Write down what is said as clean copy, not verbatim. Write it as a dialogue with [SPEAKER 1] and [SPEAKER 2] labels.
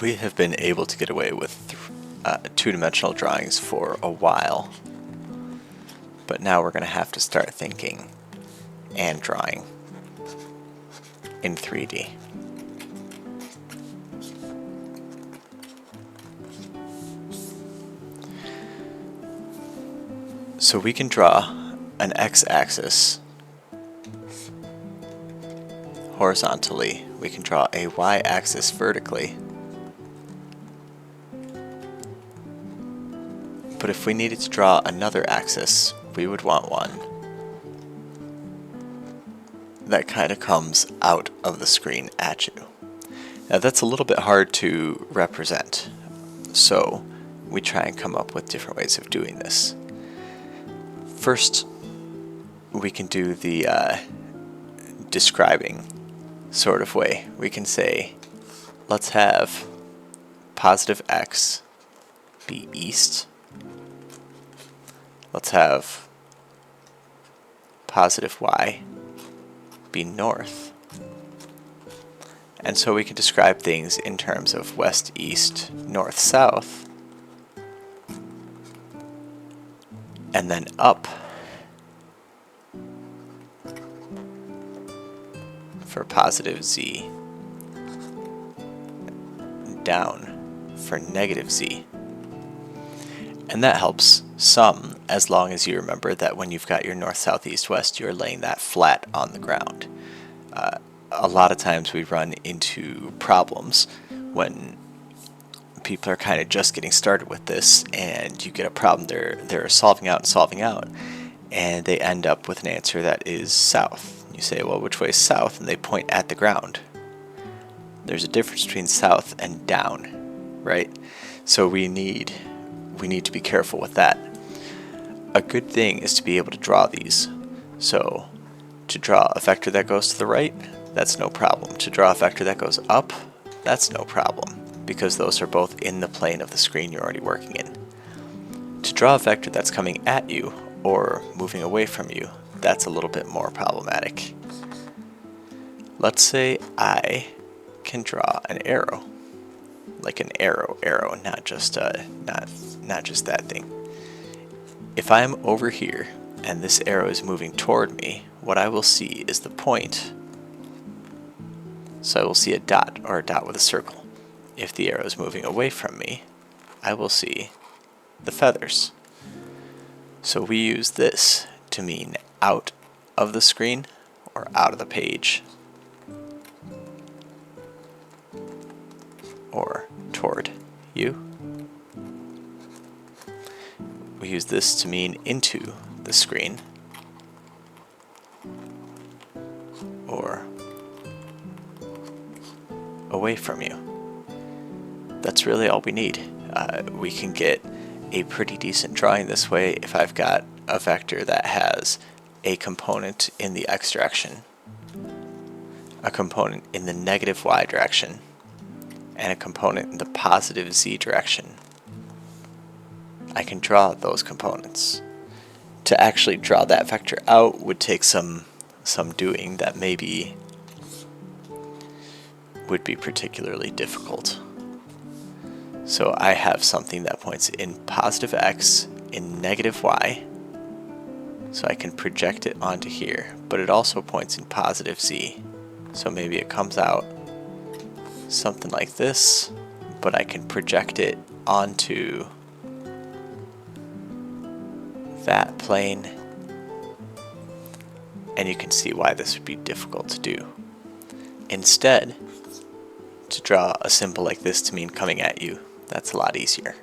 [SPEAKER 1] We have been able to get away with two-dimensional drawings for a while, but now we're going to have to start thinking and drawing in 3D. So we can draw an x-axis horizontally. We can draw a y-axis vertically. But if we needed to draw another axis, we would want one that kind of comes out of the screen at you. Now that's a little bit hard to represent, so we try and come up with different ways of doing this. First, we can do the describing sort of way. We can say, let's have positive x be east. Let's have positive y be north. And so we can describe things in terms of west, east, north, south, and then up for positive z, down for negative z. And that helps some, as long as you remember that when you've got your north, south, east, west, you're laying that flat on the ground. A lot of times we run into problems when people are kind of just getting started with this, and you get a problem they're solving out, and they end up with an answer that is south. You say, well, which way is south? And they point at the ground. There's a difference between south and down, right? So we need to be careful with that. A good thing is to be able to draw these. So to draw a vector that goes to the right, that's no problem. To draw a vector that goes up, that's no problem, because those are both in the plane of the screen you're already working in. To draw a vector that's coming at you or moving away from you, that's a little bit more problematic. Let's say I can draw an arrow, like an arrow, not just that thing. If I'm over here and this arrow is moving toward me, what I will see is the point. So I will see a dot, or a dot with a circle. If the arrow is moving away from me, I will see the feathers. So we use this to mean out of the screen or out of the page, or toward you. We use this to mean into the screen, or away from you. That's really all we need. We can get a pretty decent drawing this way if I've got a vector that has a component in the x direction, a component in the negative y direction, and a component in the positive z direction. I can draw those components. To actually draw that vector out would take some doing that maybe would be particularly difficult. So I have something that points in positive x, in negative y, so I can project it onto here, but it also points in positive z. So maybe it comes out something like this, but I can project it onto that plane, and you can see why this would be difficult to do. Instead, to draw a symbol like this to mean coming at you, that's a lot easier.